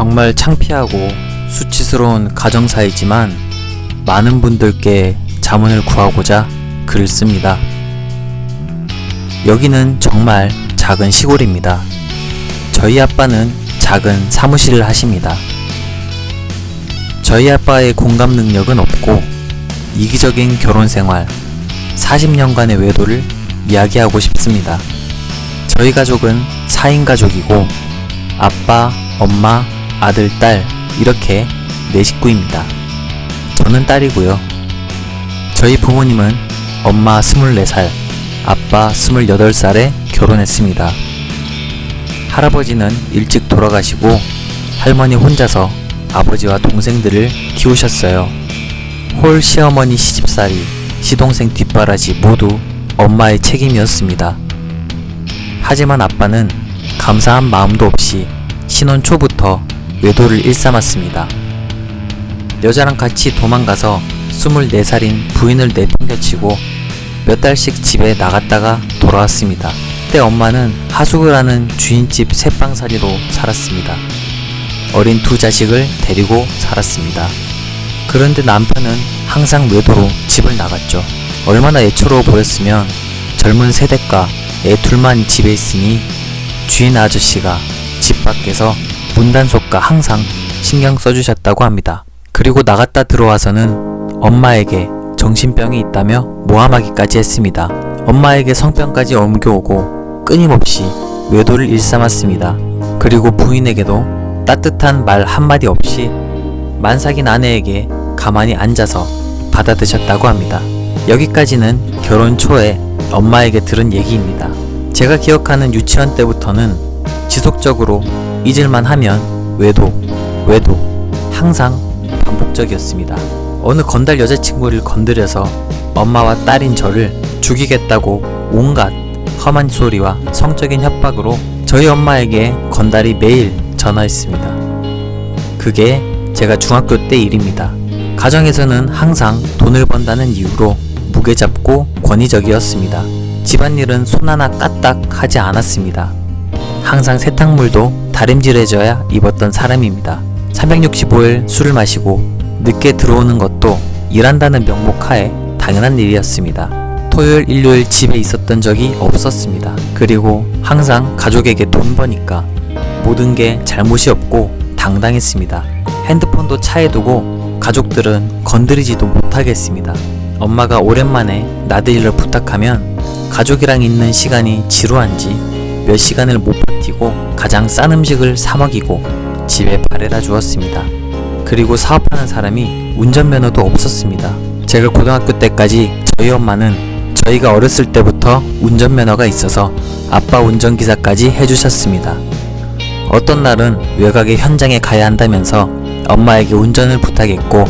정말 창피하고 수치스러운 가정사이지만 많은 분들께 자문을 구하고자 글을 씁니다. 여기는 정말 작은 시골입니다. 저희 아빠는 작은 사무실을 하십니다. 저희 아빠의 공감 능력은 없고 이기적인 결혼 생활, 40년간의 외도를 이야기하고 싶습니다. 저희 가족은 4인 가족이고 아빠, 엄마, 아들, 딸 이렇게 4식구입니다. 저는 딸이고요. 저희 부모님은 엄마 24살, 아빠 28살에 결혼했습니다. 할아버지는 일찍 돌아가시고 할머니 혼자서 아버지와 동생들을 키우셨어요. 홀 시어머니 시집살이, 시동생 뒷바라지 모두 엄마의 책임이었습니다. 하지만 아빠는 감사한 마음도 없이 신혼 초부터 외도를 일삼았습니다. 여자랑 같이 도망가서 24살인 부인을 내팽개치고 몇 달씩 집에 나갔다가 돌아왔습니다. 그때 엄마는 하숙을 하는 주인집 새빵살이로 살았습니다. 어린 2 자식을 데리고 살았습니다. 그런데 남편은 항상 외도로 집을 나갔죠. 얼마나 애처로워 보였으면 젊은 세대가 애 둘만 집에 있으니 주인 아저씨가 집 밖에서 문단속과 항상 신경 써주셨다고 합니다. 그리고 나갔다 들어와서는 엄마에게 정신병이 있다며 모함하기까지 했습니다. 엄마에게 성병까지 옮겨오고 끊임없이 외도를 일삼았습니다. 그리고 부인에게도 따뜻한 말 한마디 없이 만삭인 아내에게 가만히 앉아서 받아드셨다고 합니다. 여기까지는 결혼 초에 엄마에게 들은 얘기입니다. 제가 기억하는 유치원 때부터는 지속적으로 잊을만 하면 외도 항상 반복적이었습니다. 어느 건달 여자친구를 건드려서 엄마와 딸인 저를 죽이겠다고 온갖 험한 소리와 성적인 협박으로 저희 엄마에게 건달이 매일 전화했습니다. 그게 제가 중학교 때 일입니다. 가정에서는 항상 돈을 번다는 이유로 무게잡고 권위적이었습니다. 집안일은 손 하나 까딱 하지 않았습니다. 항상 세탁물도 다림질해줘야 입었던 사람입니다. 365일 술을 마시고 늦게 들어오는 것도 일한다는 명목하에 당연한 일이었습니다. 토요일, 일요일 집에 있었던 적이 없었습니다. 그리고 항상 가족에게 돈 버니까 모든 게 잘못이 없고 당당했습니다. 핸드폰도 차에 두고 가족들은 건드리지도 못하겠습니다. 엄마가 오랜만에 나들이를 부탁하면 가족이랑 있는 시간이 지루한지 몇 시간을 못 버티고 가장 싼 음식을 사 먹이고 집에 바래다 주었습니다. 그리고 사업하는 사람이 운전면허도 없었습니다. 제가 고등학교 때까지 저희 엄마는 저희가 어렸을 때부터 운전면허가 있어서 아빠 운전기사까지 해주셨습니다. 어떤 날은 외곽의 현장에 가야 한다면서 엄마에게 운전을 부탁했고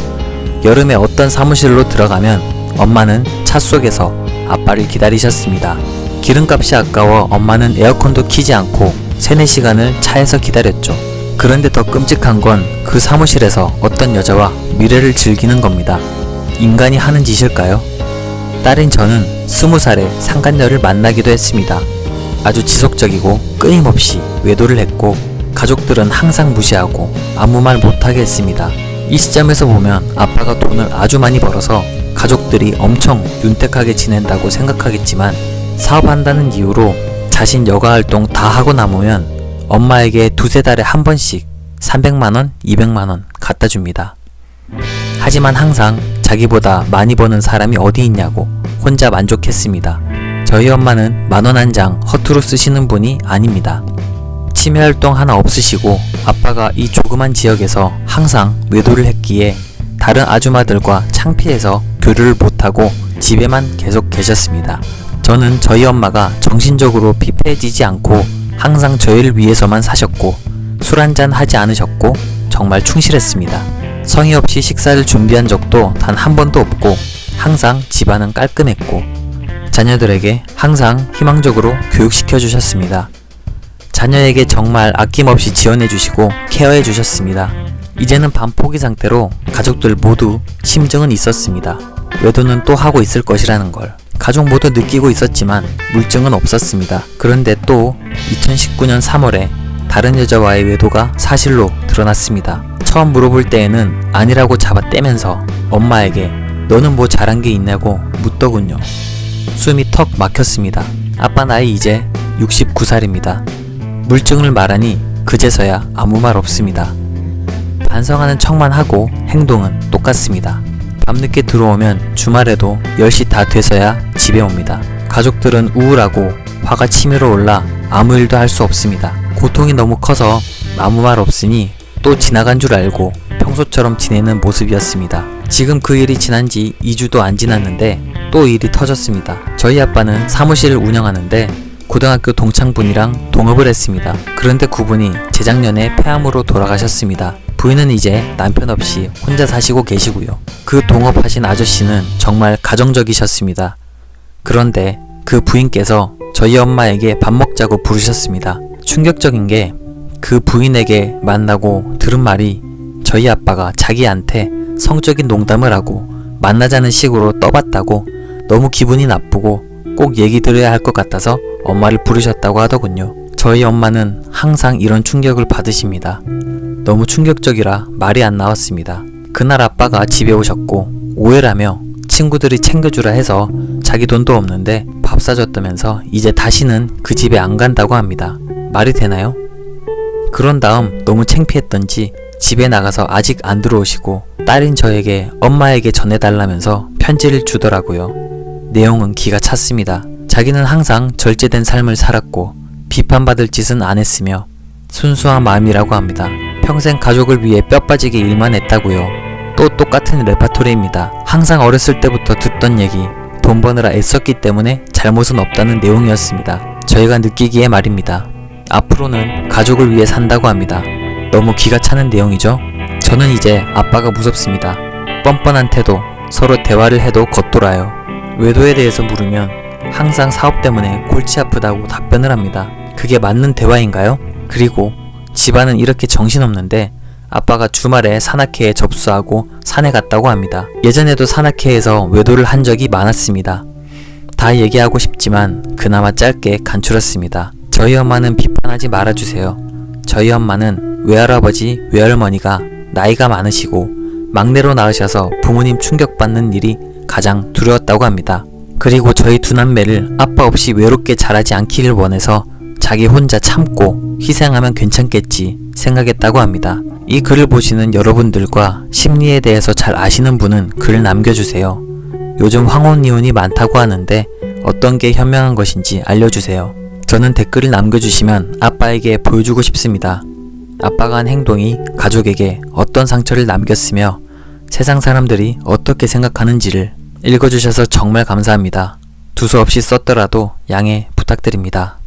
여름에 어떤 사무실로 들어가면 엄마는 차 속에서 아빠를 기다리셨습니다. 기름값이 아까워 엄마는 에어컨도 켜지 않고 3-4시간을 차에서 기다렸죠. 그런데 더 끔찍한 건 그 사무실에서 어떤 여자와 미래를 즐기는 겁니다. 인간이 하는 짓일까요? 딸인 저는 20살에 상간녀를 만나기도 했습니다. 아주 지속적이고 끊임없이 외도를 했고 가족들은 항상 무시하고 아무 말 못하게 했습니다. 이 시점에서 보면 아빠가 돈을 아주 많이 벌어서 가족들이 엄청 윤택하게 지낸다고 생각하겠지만 사업한다는 이유로 자신 여가활동 다 하고 남으면 엄마에게 2-3달에 한 번씩 300만원, 200만원 갖다 줍니다. 하지만 항상 자기보다 많이 버는 사람이 어디 있냐고 혼자 만족했습니다. 저희 엄마는 만원 한 장 허투루 쓰시는 분이 아닙니다. 취미활동 하나 없으시고 아빠가 이 조그만 지역에서 항상 외도를 했기에 다른 아줌마들과 창피해서 교류를 못하고 집에만 계속 계셨습니다. 저는 저희 엄마가 정신적으로 피폐해지지 않고 항상 저희를 위해서만 사셨고 술 한잔 하지 않으셨고 정말 충실했습니다. 성의 없이 식사를 준비한 적도 단 한 번도 없고 항상 집안은 깔끔했고 자녀들에게 항상 희망적으로 교육시켜 주셨습니다. 자녀에게 정말 아낌없이 지원해 주시고 케어해 주셨습니다. 이제는 반포기 상태로 가족들 모두 심증은 있었습니다. 외도는 또 하고 있을 것이라는 걸 가족 모두 느끼고 있었지만 물증은 없었습니다. 그런데 또 2019년 3월에 다른 여자와의 외도가 사실로 드러났습니다. 처음 물어볼 때에는 아니라고 잡아떼면서 엄마에게 너는 뭐 잘한 게 있냐고 묻더군요. 숨이 턱 막혔습니다. 아빠 나이 이제 69살입니다. 물증을 말하니 그제서야 아무 말 없습니다. 반성하는 척만 하고 행동은 똑같습니다. 밤늦게 들어오면 주말에도 10시 다 돼서야 집에 옵니다. 가족들은 우울하고 화가 치밀어 올라 아무 일도 할 수 없습니다. 고통이 너무 커서 아무 말 없으니 또 지나간 줄 알고 평소처럼 지내는 모습이었습니다. 지금 그 일이 지난 지 2주도 안 지났는데 또 일이 터졌습니다. 저희 아빠는 사무실을 운영하는데 고등학교 동창분이랑 동업을 했습니다. 그런데 그분이 재작년에 폐암으로 돌아가셨습니다. 부인은 이제 남편 없이 혼자 사시고 계시고요. 그 동업하신 아저씨는 정말 가정적이셨습니다. 그런데 그 부인께서 저희 엄마에게 밥 먹자고 부르셨습니다. 충격적인 게 그 부인에게 만나고 들은 말이 저희 아빠가 자기한테 성적인 농담을 하고 만나자는 식으로 떠봤다고 너무 기분이 나쁘고 꼭 얘기 드려야 할 것 같아서 엄마를 부르셨다고 하더군요. 저희 엄마는 항상 이런 충격을 받으십니다. 너무 충격적이라 말이 안 나왔습니다. 그날 아빠가 집에 오셨고 오해라며 친구들이 챙겨주라 해서 자기 돈도 없는데 밥 사줬다면서 이제 다시는 그 집에 안 간다고 합니다. 말이 되나요? 그런 다음 너무 창피했던지 집에 나가서 아직 안 들어오시고 딸인 저에게 엄마에게 전해달라면서 편지를 주더라고요. 내용은 기가 찼습니다. 자기는 항상 절제된 삶을 살았고 비판받을 짓은 안 했으며 순수한 마음이라고 합니다. 평생 가족을 위해 뼈 빠지게 일만 했다고요. 또 똑같은 레파토리입니다. 항상 어렸을 때부터 듣던 얘기, 돈 버느라 애썼기 때문에 잘못은 없다는 내용이었습니다. 저희가 느끼기에 말입니다. 앞으로는 가족을 위해 산다고 합니다. 너무 기가 차는 내용이죠? 저는 이제 아빠가 무섭습니다. 뻔뻔한 태도, 서로 대화를 해도 겉돌아요. 외도에 대해서 물으면 항상 사업 때문에 골치 아프다고 답변을 합니다. 그게 맞는 대화인가요? 그리고 집안은 이렇게 정신없는데 아빠가 주말에 산악회에 접수하고 산에 갔다고 합니다. 예전에도 산악회에서 외도를 한 적이 많았습니다. 다 얘기하고 싶지만 그나마 짧게 간추렸습니다. 저희 엄마는 비판하지 말아주세요. 저희 엄마는 외할아버지, 외할머니가 나이가 많으시고 막내로 낳으셔서 부모님 충격받는 일이 가장 두려웠다고 합니다. 그리고 저희 두 남매를 아빠 없이 외롭게 자라지 않기를 원해서 자기 혼자 참고 희생하면 괜찮겠지 생각했다고 합니다. 이 글을 보시는 여러분들과 심리에 대해서 잘 아시는 분은 글 남겨주세요. 요즘 황혼이혼이 많다고 하는데 어떤 게 현명한 것인지 알려주세요. 저는 댓글을 남겨주시면 아빠에게 보여주고 싶습니다. 아빠가 한 행동이 가족에게 어떤 상처를 남겼으며 세상 사람들이 어떻게 생각하는지를 읽어주셔서 정말 감사합니다. 두서없이 썼더라도 양해 부탁드립니다.